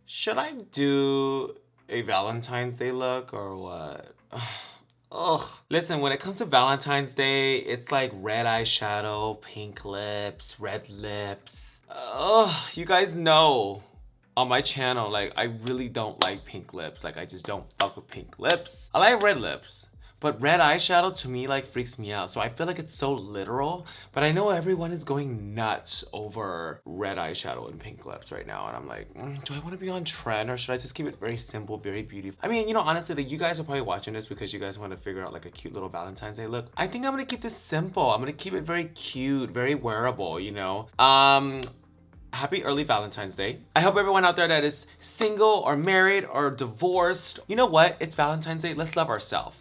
Should I do a Valentine's Day look or what? Ugh. Listen, when it comes to Valentine's Day, it's like red eyeshadow, pink lips, red lips. Ugh, you guys know on my channel, like, I really don't like pink lips. Like, I just don't fuck with pink lips. I like red lips. But red eyeshadow to me like freaks me out. So I feel like it's so literal. But I know everyone is going nuts over red eyeshadow and pink lips right now. And I'm like, do I want to be on trend or should I just keep it very simple, very beautiful? I mean, you know, honestly, like, you guys are probably watching this because you guys want to figure out like a cute little Valentine's Day look. I think I'm going to keep this simple. I'm going to keep it very cute, very wearable, you know? Happy early Valentine's Day. I hope everyone out there that is single or married or divorced, you know what? It's Valentine's Day. Let's love ourselves.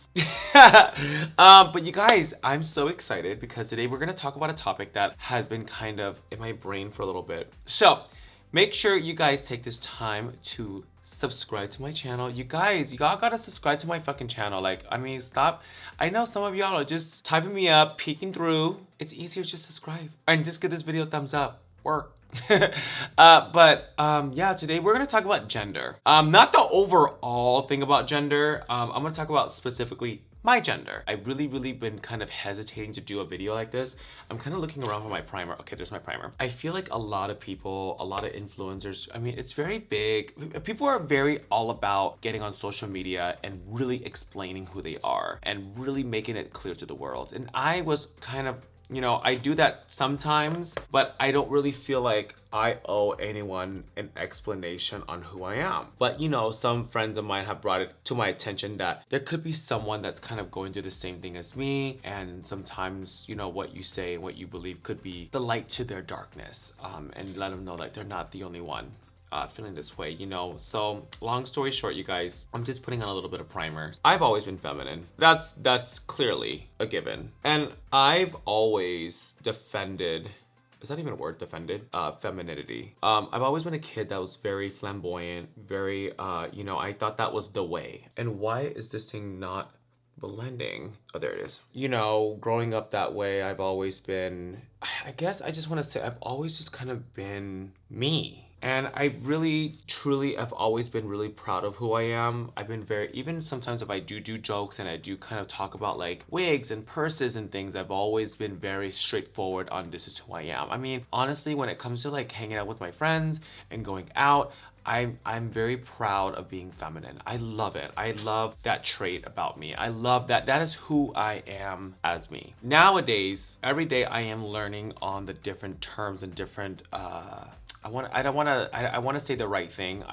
But you guys, I'm so excited because today we're gonna talk about a topic that has been kind of in my brain for a little bit. So make sure you guys take this time to subscribe to my channel. You guys, y'all gotta subscribe to my fucking channel. Like, I mean, stop. I know some of y'all are just typing me up, peeking through. It's easier, just subscribe. And just give this video a thumbs up. Work. Yeah, today we're gonna talk about gender. Not the overall thing about gender. I'm gonna talk about specifically my gender. I've really been kind of hesitating to do a video like this. I'm kind of looking around for my primer. Okay, there's my primer. I feel like a lot of people, a lot of influencers, I mean, it's very big. People are very all about getting on social media and really explaining who they are and really making it clear to the world. And I was kind of, you know, I do that sometimes, but I don't really feel like I owe anyone an explanation on who I am. But, you know, some friends of mine have brought it to my attention that there could be someone that's kind of going through the same thing as me. And sometimes, you know, what you say and what you believe could be the light to their darkness. And let them know that they're not the only one feeling this way, you know. So long story short, you guys, I'm just putting on a little bit of primer. I've always been feminine. That's clearly a given. And I've always defended, is that even a word, defended? Femininity. I've always been a kid that was very flamboyant, very, you know, I thought that was the way. And why is this thing not blending? Oh, there it is. You know, growing up that way, I've always been, I guess I just want to say I've always just kind of been me. And I really, truly have always been really proud of who I am. I've been very, even sometimes if I do jokes and I do kind of talk about like wigs and purses and things, I've always been very straightforward on this is who I am. I mean, honestly, when it comes to like hanging out with my friends and going out, I'm very proud of being feminine. I love it. I love that trait about me. I love that. That is who I am as me. Nowadays, every day I am learning on the different terms and different, I want to say the right thing.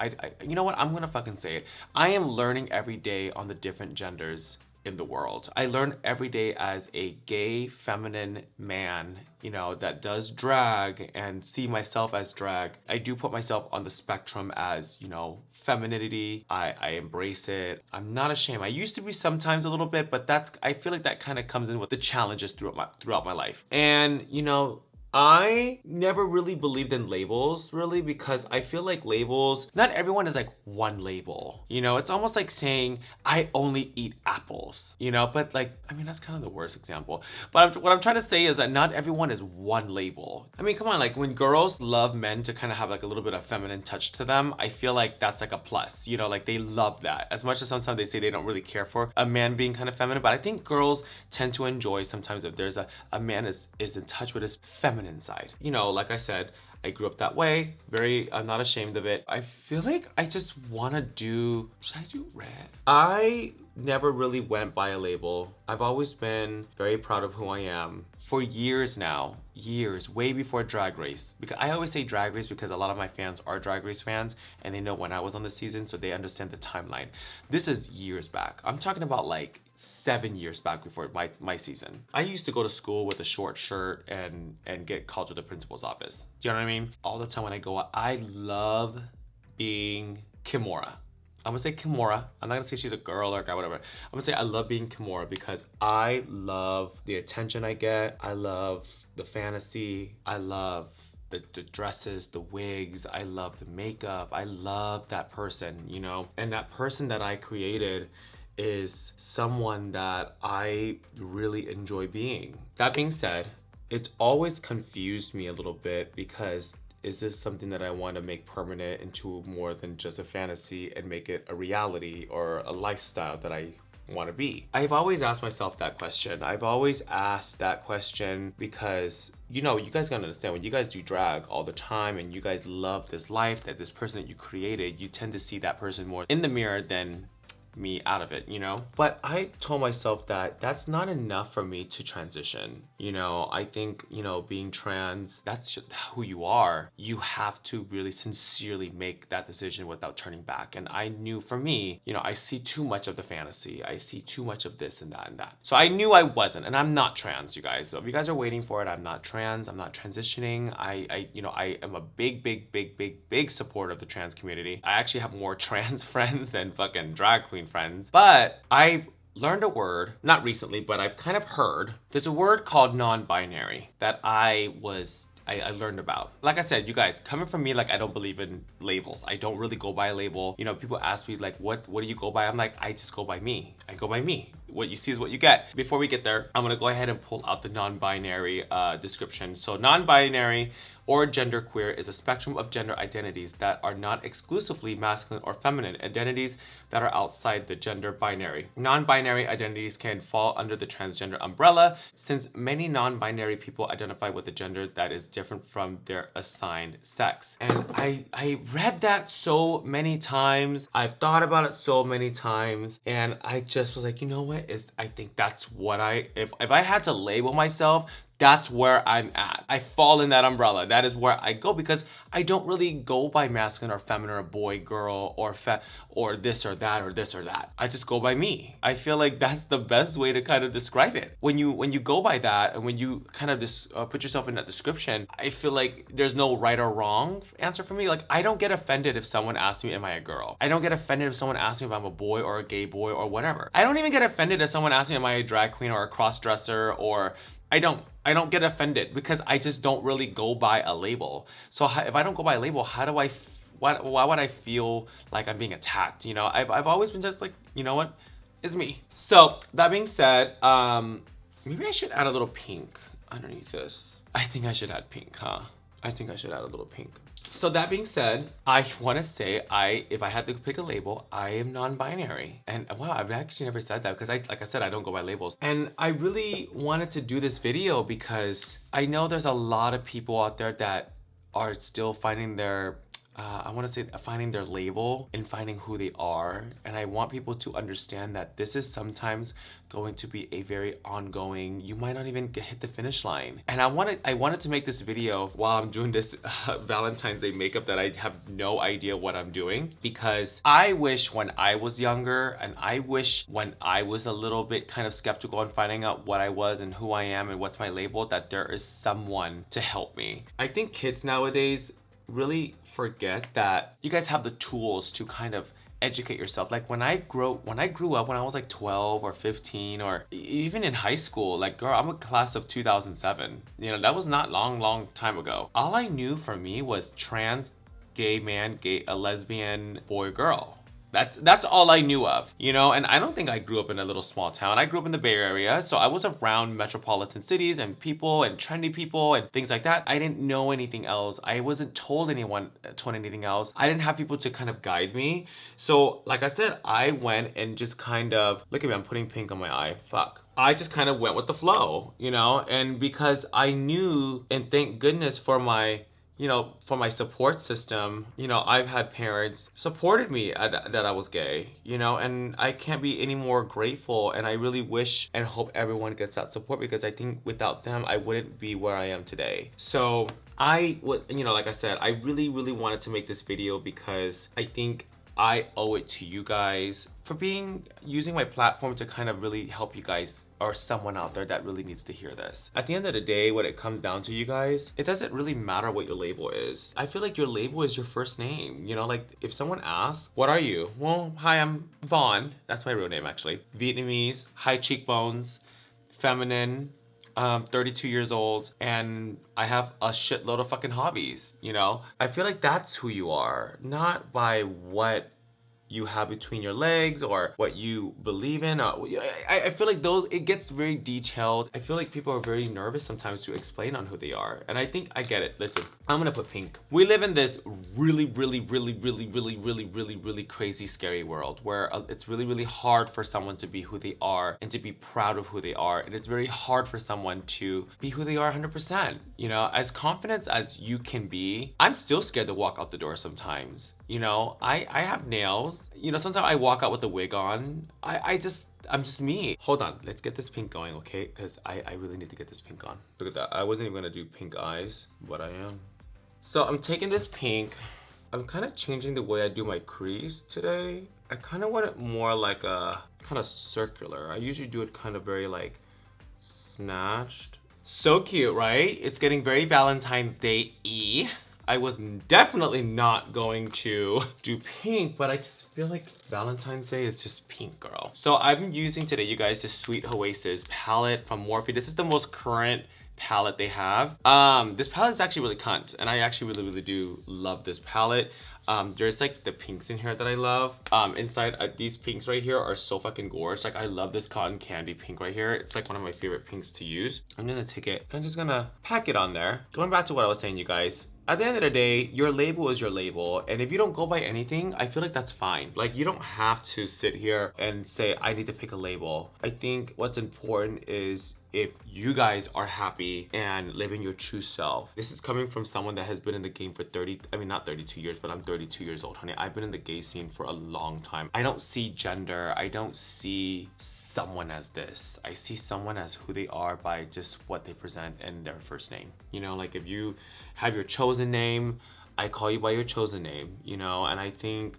You know what? I'm gonna fucking say it. I am learning every day on the different genders in the world. I learn every day as a gay, feminine man, you know, that does drag and see myself as drag. I do put myself on the spectrum as, you know, femininity. I embrace it. I'm not ashamed. I used to be sometimes a little bit, but I feel like that kind of comes in with the challenges throughout my life. And, you know, I never really believed in labels, really, because I feel like labels, not everyone is like one label. You know, it's almost like saying, I only eat apples, you know, but like, I mean, that's kind of the worst example. But what I'm trying to say is that not everyone is one label. I mean, come on, like when girls love men to kind of have like a little bit of feminine touch to them, I feel like that's like a plus, you know, like they love that. As much as sometimes they say they don't really care for a man being kind of feminine, but I think girls tend to enjoy sometimes if there's a man is in touch with his feminine side. You know, like I said, I grew up that way. I'm not ashamed of it. I feel like I just want to do, should I do red? I never really went by a label. I've always been very proud of who I am. For years now, way before Drag Race. Because I always say Drag Race because a lot of my fans are Drag Race fans and they know when I was on the season, so they understand the timeline. This is years back. I'm talking about like 7 years back before my season. I used to go to school with a short shirt and get called to the principal's office. Do you know what I mean? All the time when I go out, I love being Kimora. I'm gonna say Kimora. I'm not gonna say she's a girl or a guy, whatever. I'm gonna say I love being Kimora because I love the attention I get. I love the fantasy. I love the dresses, the wigs. I love the makeup. I love that person, you know? And that person that I created is someone that I really enjoy being. That being said, it's always confused me a little bit because is this something that I want to make permanent into more than just a fantasy and make it a reality or a lifestyle that I want to be? I've always asked myself that question. I've always asked that question because, you know, you guys gotta understand, when you guys do drag all the time and you guys love this life, that this person that you created, you tend to see that person more in the mirror than me out of it, you know? But I told myself that that's not enough for me to transition. You know, I think, you know, being trans, that's just who you are. You have to really sincerely make that decision without turning back. And I knew for me, you know, I see too much of the fantasy. I see too much of this and that and that. So I knew I wasn't, and I'm not trans, you guys. So if you guys are waiting for it, I'm not trans, I'm not transitioning. You know, I am a big supporter of the trans community. I actually have more trans friends than fucking drag queen friends. But I've learned a word, not recently, but I've kind of heard. There's a word called non-binary that I learned about. Like I said, you guys, coming from me, like, I don't believe in labels. I don't really go by a label. You know, people ask me like, what do you go by? I'm like, I just go by me. I go by me. What you see is what you get. Before we get there, I'm gonna go ahead and pull out the non-binary description. So non-binary or genderqueer is a spectrum of gender identities that are not exclusively masculine or feminine, identities that are outside the gender binary. Non-binary identities can fall under the transgender umbrella, since many non-binary people identify with a gender that is different from their assigned sex. And I read that so many times. I've thought about it so many times, and I just was like, you know what? I think that's what if I had to label myself, that's where I'm at. I fall in that umbrella. That is where I go, because I don't really go by masculine or feminine or boy, girl, or this or that or this or that. I just go by me. I feel like that's the best way to kind of describe it. When you go by that, and when you kind of put yourself in that description, I feel like there's no right or wrong answer for me. Like, I don't get offended if someone asks me, am I a girl? I don't get offended if someone asks me if I'm a boy or a gay boy or whatever. I don't even get offended if someone asks me, am I a drag queen or a cross-dresser, or I don't get offended, because I just don't really go by a label. So if I don't go by a label, why would I feel like I'm being attacked? You know, I've always been just like, you know what, it's me. So that being said, maybe I should add a little pink underneath this. I think I should add pink, huh? I think I should add a little pink. So that being said, I want to say, if I had to pick a label, I am non-binary. And wow, I've actually never said that, because like I said, I don't go by labels. And I really wanted to do this video because I know there's a lot of people out there that are still finding their finding their label and finding who they are. And I want people to understand that this is sometimes going to be a very ongoing, you might not even hit the finish line. And I wanted to make this video while I'm doing this Valentine's Day makeup that I have no idea what I'm doing, because I wish when I was younger, and I wish when I was a little bit kind of skeptical on finding out what I was and who I am and what's my label, that there is someone to help me. I think kids nowadays really forget that you guys have the tools to kind of educate yourself. Like when I grew up, when I was like 12 or 15, or even in high school, like, girl, I'm a class of 2007. You know, that was not long time ago. All I knew for me was trans, gay man, a lesbian, boy, girl. That's all I knew of, you know? And I don't think I grew up in a little small town. I grew up in the Bay Area, so I was around metropolitan cities and people and trendy people and things like that. I didn't know anything else. I wasn't told anything else. I didn't have people to kind of guide me. So like I said, I went and just kind of, look at me, I'm putting pink on my eye, fuck. I just kind of went with the flow, you know? And because I knew, and thank goodness for my support system, you know, I've had parents supported me that I was gay, you know, and I can't be any more grateful. And I really wish and hope everyone gets that support, because I think without them, I wouldn't be where I am today. So like I said, I really wanted to make this video because I think I owe it to you guys for using my platform to kind of really help you guys, or someone out there that really needs to hear this. At the end of the day, when it comes down to, you guys, it doesn't really matter what your label is. I feel like your label is your first name. You know, like if someone asks, what are you? Well, hi, I'm Vaughn. That's my real name, actually. Vietnamese, high cheekbones, feminine, 32 years old, and I have a shitload of fucking hobbies, you know? I feel like that's who you are, not by what you have between your legs or what you believe in. I feel like it gets very detailed. I feel like people are very nervous sometimes to explain on who they are. And I think I get it. Listen, I'm gonna put pink. We live in this really crazy, scary world where it's really hard for someone to be who they are and to be proud of who they are. And it's very hard for someone to be who they are 100%. You know, as confident as you can be, I'm still scared to walk out the door sometimes. You know, I have nails. You know, sometimes I walk out with a wig on. I'm just me. Hold on, let's get this pink going, okay? Because I really need to get this pink on. Look at that. I wasn't even gonna do pink eyes, but I am. So I'm taking this pink. I'm kind of changing the way I do my crease today. I kind of want it more like a kind of circular. I usually do it kind of very like snatched. So cute, right? It's getting very Valentine's Day-y. I was definitely not going to do pink, but I just feel like Valentine's Day is just pink, girl. So I'm using today, you guys, this Sweet Oasis palette from Morphe. This is the most current palette they have. This palette is actually really cunt, and I actually really do love this palette. There's like the pinks in here that I love. Inside these pinks right here are so fucking gorgeous. Like I love this cotton candy pink right here. It's like one of my favorite pinks to use. I'm gonna take it, I'm just gonna pack it on there. Going back to what I was saying, you guys, at the end of the day, your label is your label. And if you don't go by anything, I feel like that's fine. Like you don't have to sit here and say, I need to pick a label. I think what's important is if you guys are happy and living your true self. This is coming from someone that has been in the game for not 32 years, but I'm 32 years old, honey. I've been in the gay scene for a long time. I don't see gender. I don't see someone as this. I see someone as who they are by just what they present and their first name. You know, like if you have your chosen name, I call you by your chosen name, you know, and I think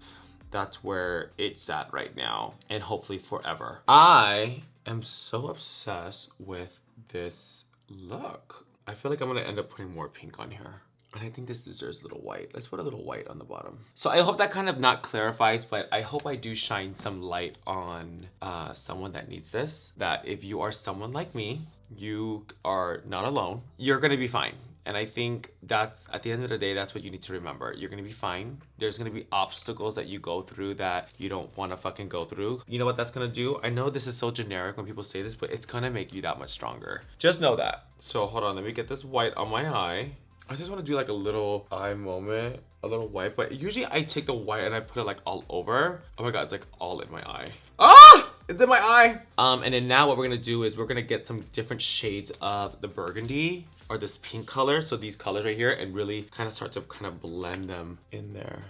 that's where it's at right now and hopefully forever. I am so obsessed with this look. I feel like I'm gonna end up putting more pink on here. And I think this deserves a little white. Let's put a little white on the bottom. So I hope that kind of not clarifies, but I hope I do shine some light on someone that needs this. That if you are someone like me, you are not alone. You're gonna be fine. And I think that's, at the end of the day, that's what you need to remember. You're gonna be fine. There's gonna be obstacles that you go through that you don't wanna fucking go through. You know what that's gonna do? I know this is so generic when people say this, but it's gonna make you that much stronger. Just know that. So hold on, let me get this white on my eye. I just wanna do like a little eye moment, a little white, but usually I take the white and I put it like all over. Oh my God, it's like all in my eye. Ah! It's in my eye! And then now what we're gonna do is we're gonna get some different shades of the burgundy or this pink color, so these colors right here, and really kind of start to kind of blend them in there.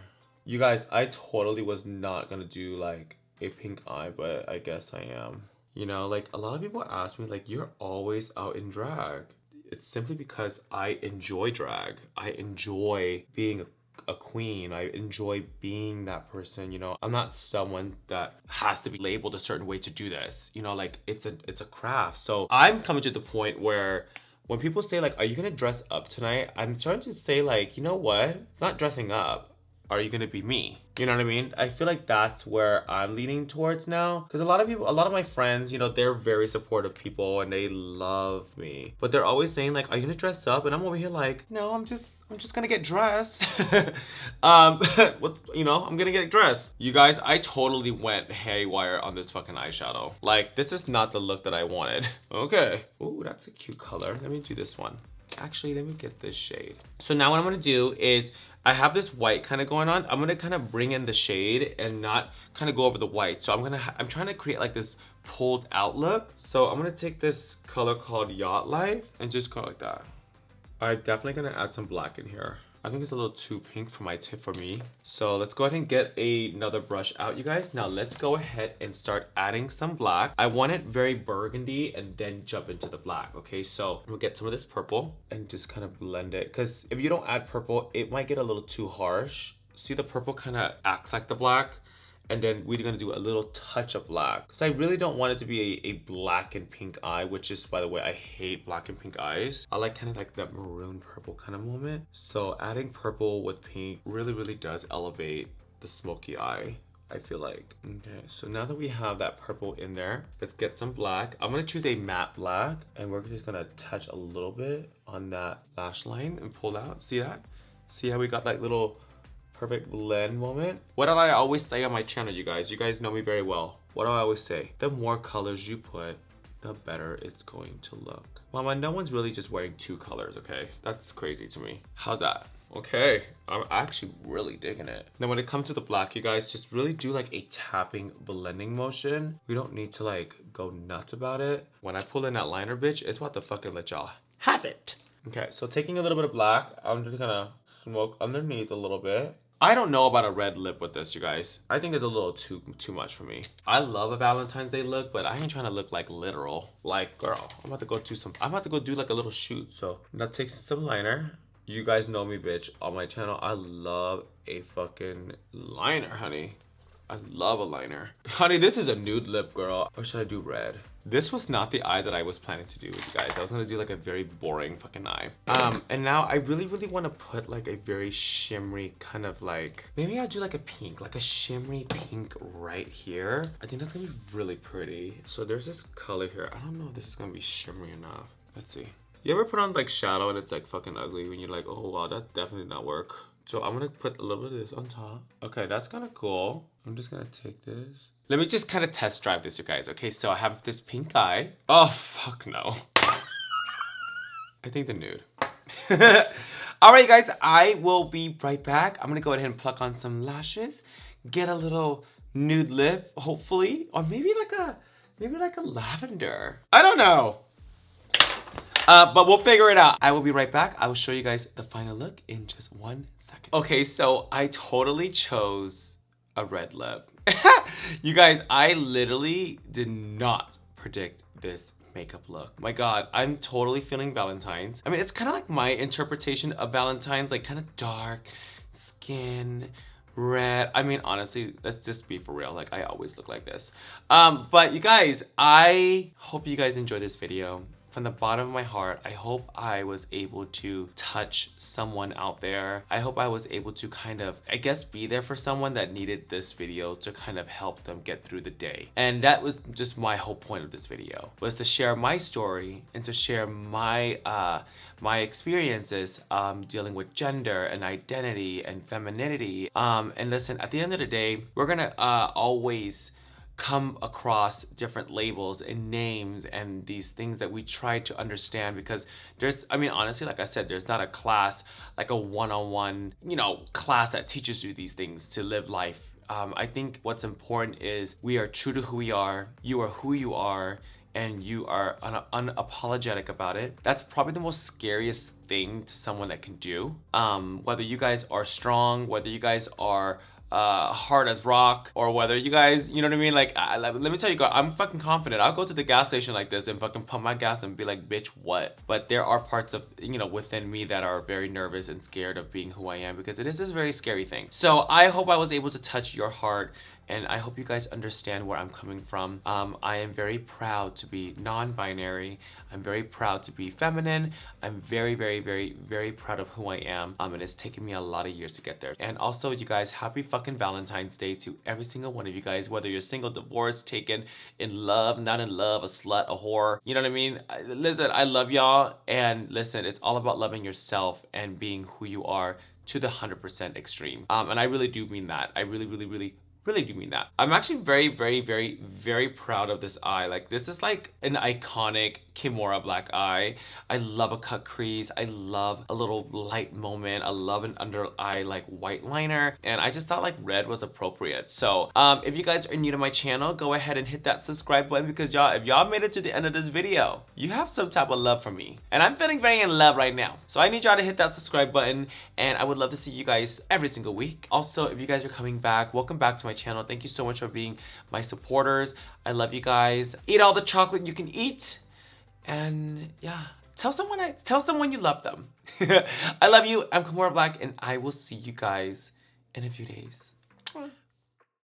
You guys, I totally was not gonna do like a pink eye, but I guess I am. You know, like a lot of people ask me like, you're always out in drag. It's simply because I enjoy drag. I enjoy being a queen. I enjoy being that person, you know. I'm not someone that has to be labeled a certain way to do this. You know, like it's a craft. So I'm coming to the point where when people say like, are you gonna dress up tonight? I'm starting to say like, you know what? It's not dressing up. Are you gonna be me? You know what I mean? I feel like that's where I'm leaning towards now. Because a lot of my friends, you know, they're very supportive people and they love me. But they're always saying like, are you gonna dress up? And I'm over here like, no, I'm just gonna get dressed. What, you know, I'm gonna get dressed. You guys, I totally went haywire on this fucking eyeshadow. Like, this is not the look that I wanted. Okay. Ooh, that's a cute color. Let me do this one. Actually, let me get this shade. So now what I'm gonna do is, I have this white kind of going on. I'm gonna kind of bring in the shade and not kind of go over the white. So I'm trying to create like this pulled out look. So I'm gonna take this color called Yacht Life and just go like that. I'm definitely gonna add some black in here. I think it's a little too pink for my tip for me. So let's go ahead and get another brush out, you guys. Now let's go ahead and start adding some black. I want it very burgundy and then jump into the black, okay? So we'll get some of this purple and just kind of blend it. Because if you don't add purple, it might get a little too harsh. See, the purple kind of acts like the black. And then we're gonna do a little touch of black. Because I really don't want it to be a black and pink eye, which is, by the way, I hate black and pink eyes. I like kind of like that maroon purple kind of moment. So adding purple with pink really does elevate the smoky eye, I feel like. Okay, so now that we have that purple in there, let's get some black. I'm gonna choose a matte black and we're just gonna touch a little bit on that lash line and pull out. See that? See how we got that little perfect blend moment. What do I always say on my channel, you guys? You guys know me very well. What do I always say? The more colors you put, the better it's going to look. Mama, no one's really just wearing 2 colors, okay? That's crazy to me. How's that? Okay, I'm actually really digging it. Now when it comes to the black, you guys just really do like a tapping blending motion. We don't need to like go nuts about it. When I pull in that liner, bitch, it's about to fucking let y'all have it. Okay, so taking a little bit of black, I'm just gonna smoke underneath a little bit. I don't know about a red lip with this, you guys. I think it's a little too much for me. I love a Valentine's Day look, but I ain't trying to look like literal. Like, girl, I'm about to go do like a little shoot. So now take some liner. You guys know me, bitch. On my channel, I love a fucking liner, honey. I love a liner. Honey, this is a nude lip, girl. Or should I do red? This was not the eye that I was planning to do with you guys. I was gonna do like a very boring fucking eye. And now I really want to put like a very shimmery kind of like, maybe I'll do like a pink, like a shimmery pink right here. I think that's gonna be really pretty. So there's this color here. I don't know if this is gonna be shimmery enough. Let's see. You ever put on like shadow and it's like fucking ugly when you're like, oh wow, that definitely did not work. So I'm gonna put a little bit of this on top. Okay, that's kind of cool. I'm just gonna take this. Let me just kind of test drive this, you guys. Okay, so I have this pink eye. Oh, fuck no. I think the nude. All right, guys, I will be right back. I'm gonna go ahead and pluck on some lashes, get a little nude lip, hopefully, or maybe like a lavender. I don't know. But we'll figure it out. I will be right back. I will show you guys the final look in just 1 second. Okay, so I totally chose a red lip. You guys, I literally did not predict this makeup look. My God, I'm totally feeling Valentine's. I mean, it's kind of like my interpretation of Valentine's, like kind of dark skin, red. I mean, honestly, let's just be for real. Like, I always look like this. But you guys, I hope you guys enjoy this video. From the bottom of my heart, I hope I was able to touch someone out there. I hope I was able to kind of, I guess, be there for someone that needed this video to kind of help them get through the day. And that was just my whole point of this video, was to share my story and to share my my experiences dealing with gender and identity and femininity. And listen, at the end of the day, we're gonna always come across different labels and names and these things that we try to understand, because there's, I mean, honestly, like I said, there's not a class, like a one-on-one, you know, class that teaches you these things to live life. I think what's important is we are true to who we are, you are who you are, and you are unapologetic about it. That's probably the most scariest thing to someone that can do. Whether you guys are strong, whether you guys are hard as rock, or whether you guys, you know what I mean? Like, let me tell you guys, I'm fucking confident. I'll go to the gas station like this and fucking pump my gas and be like, bitch, what? But there are parts of, you know, within me that are very nervous and scared of being who I am, because it is this very scary thing. So I hope I was able to touch your heart, and I hope you guys understand where I'm coming from. I am very proud to be non-binary. I'm very proud to be feminine. I'm very proud of who I am. And it's taken me a lot of years to get there. And also, you guys, happy fucking Valentine's Day to every single one of you guys, whether you're single, divorced, taken, in love, not in love, a slut, a whore. You know what I mean? Listen, I love y'all. And listen, it's all about loving yourself and being who you are to the 100% extreme. And I really do mean that. I really do mean that. I'm actually very proud of this eye. Like, this is like an iconic Kimora Blac eye. I love a cut crease. I love a little light moment. I love an under eye like white liner. And I just thought like red was appropriate. So if you guys are new to my channel, go ahead and hit that subscribe button, because y'all, if y'all made it to the end of this video, you have some type of love for me. And I'm feeling very in love right now. So I need y'all to hit that subscribe button, and I would love to see you guys every single week. Also, if you guys are coming back, welcome back to my channel. Thank you so much for being my supporters. I love you guys. Eat all the chocolate you can eat, and yeah, tell someone you love them. I love you. I'm Kimora Blac, and I will see you guys in a few days.